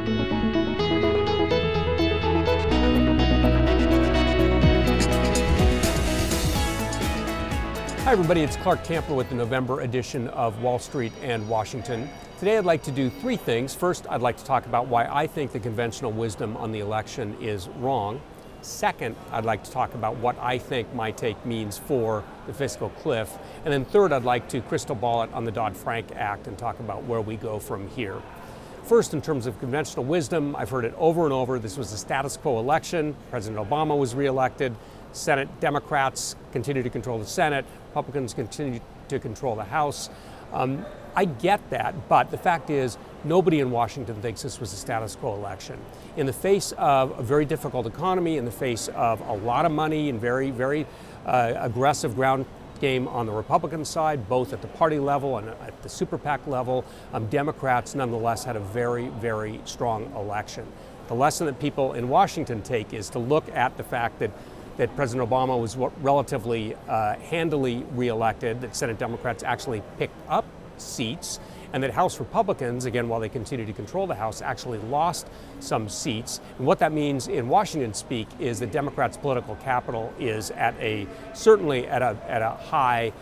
Hi everybody, it's Clarke Camper with the November edition of Wall Street and Washington. Today I'd like to do three things. First, I'd like to talk about why I think the conventional wisdom on the election is wrong. Second, I'd like to talk about what I think my take means for the fiscal cliff. And then third, I'd like to crystal ball it on the Dodd-Frank Act and talk about where we go from here. First, in terms of conventional wisdom, I've heard it over and over. This was a status quo election. President Obama was reelected. Senate Democrats continue to control the Senate. Republicans continue to control the House. I get that, but the fact is nobody in Washington thinks this was a status quo election. In the face of a very difficult economy, in the face of a lot of money and very aggressive ground game on the Republican side, both at the party level and at the super PAC level, Democrats nonetheless had a very strong election. The lesson that people in Washington take is to look at the fact that President Obama was relatively handily reelected, that Senate Democrats actually picked up seats, and that House Republicans, again, while they continue to control the House, actually lost some seats. And what that means in Washington speak is that Democrats' political capital is certainly at a high,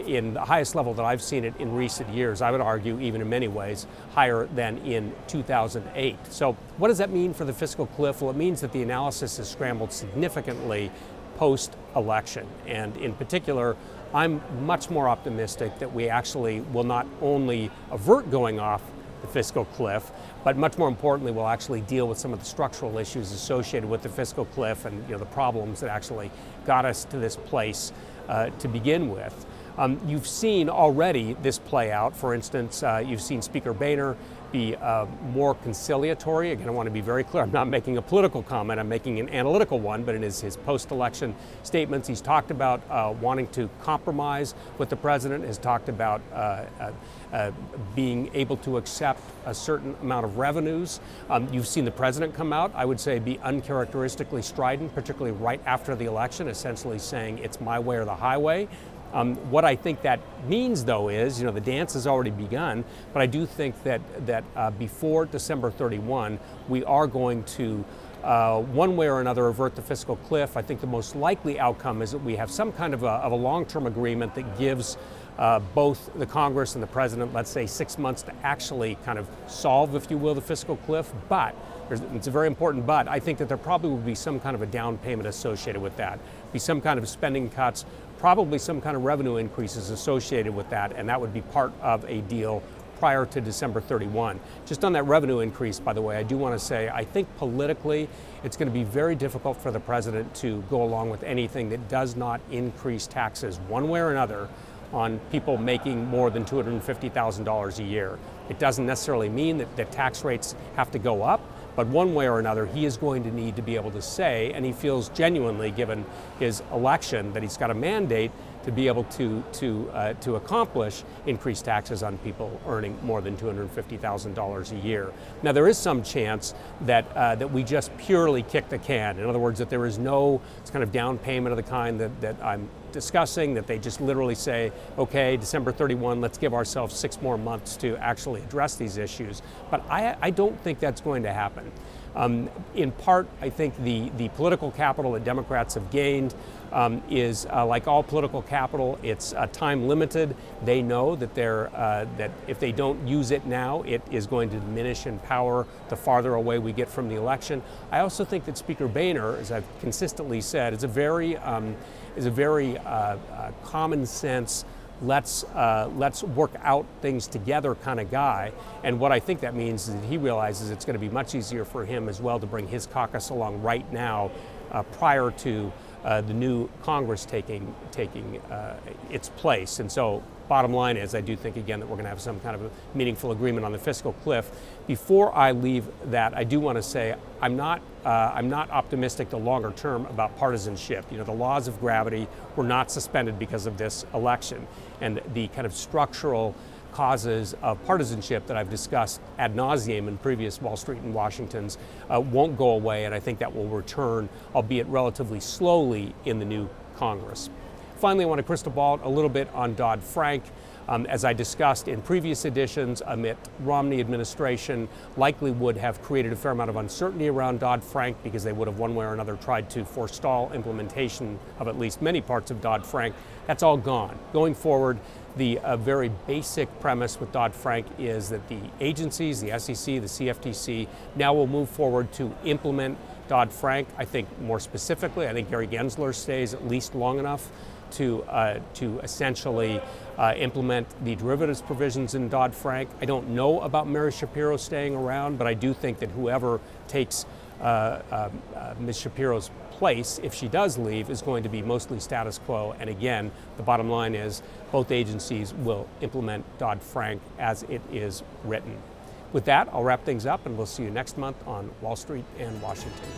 in the highest level that I've seen it in recent years. I would argue even in many ways higher than in 2008. So what does that mean for the fiscal cliff? Well, it means that the analysis has scrambled significantly post-election. And in particular, I'm much more optimistic that we actually will not only avert going off the fiscal cliff, but much more importantly, we'll actually deal with some of the structural issues associated with the fiscal cliff and the problems that actually got us to this place to begin with. You've seen already this play out. For instance, you've seen Speaker Boehner be more conciliatory. Again, I want to be very clear. I'm not making a political comment. I'm making an analytical one, but in his post-election statements, he's talked about wanting to compromise with the president, has talked about being able to accept a certain amount of revenues. You've seen the president come out, I would say, be uncharacteristically strident, particularly right after the election, essentially saying it's my way or the highway. What I think that means, though, is, the dance has already begun, but I do think that before December 31, we are going to, one way or another, avert the fiscal cliff. I think the most likely outcome is that we have some kind of a long-term agreement that gives both the Congress and the president, let's say, 6 months to actually kind of solve, if you will, the fiscal cliff. But it's a very important but. I think that there probably will be some kind of a down payment associated with that, be some kind of spending cuts, probably some kind of revenue increases associated with that, and that would be part of a deal prior to December 31. Just on that revenue increase, by the way, I do want to say I think politically it's going to be very difficult for the president to go along with anything that does not increase taxes one way or another on people making more than $250,000 a year. It doesn't necessarily mean that tax rates have to go up, but one way or another, he is going to need to be able to say, and he feels genuinely, given his election, that he's got a mandate to be able to accomplish increased taxes on people earning more than $250,000 a year. Now, there is some chance that we just purely kick the can. In other words, that there is no kind of down payment of the kind that I'm discussing, that they just literally say, okay, December 31, let's give ourselves 6 more months to actually address these issues. But I don't think that's going to happen. In part, I think the political capital that Democrats have gained is like all political capital, it's time limited. They know that that if they don't use it now, it is going to diminish in power the farther away we get from the election. I also think that Speaker Boehner, as I've consistently said, is a very common sense, let's work out things together kind of guy. And what I think that means is that he realizes it's going to be much easier for him as well to bring his caucus along right now prior to the new Congress taking its place. And so bottom line is, I do think, again, that we're going to have some kind of a meaningful agreement on the fiscal cliff. Before I leave that, I do want to say I'm not optimistic the longer term about partisanship. The laws of gravity were not suspended because of this election, and the kind of structural causes of partisanship that I've discussed ad nauseum in previous Wall Street and Washingtons won't go away, and I think that will return, albeit relatively slowly, in the new Congress. Finally, I want to crystal ball a little bit on Dodd-Frank. As I discussed in previous editions, a Mitt Romney administration likely would have created a fair amount of uncertainty around Dodd-Frank because they would have one way or another tried to forestall implementation of at least many parts of Dodd-Frank. That's all gone. Going forward, the very basic premise with Dodd-Frank is that the agencies, the SEC, the CFTC, now will move forward to implement Dodd-Frank. I think more specifically, I think Gary Gensler stays at least long enough to essentially implement the derivatives provisions in Dodd-Frank. I don't know about Mary Schapiro staying around, but I do think that whoever takes Ms. Shapiro's place, if she does leave, is going to be mostly status quo. And again, the bottom line is both agencies will implement Dodd-Frank as it is written. With that, I'll wrap things up, and we'll see you next month on Wall Street and Washington.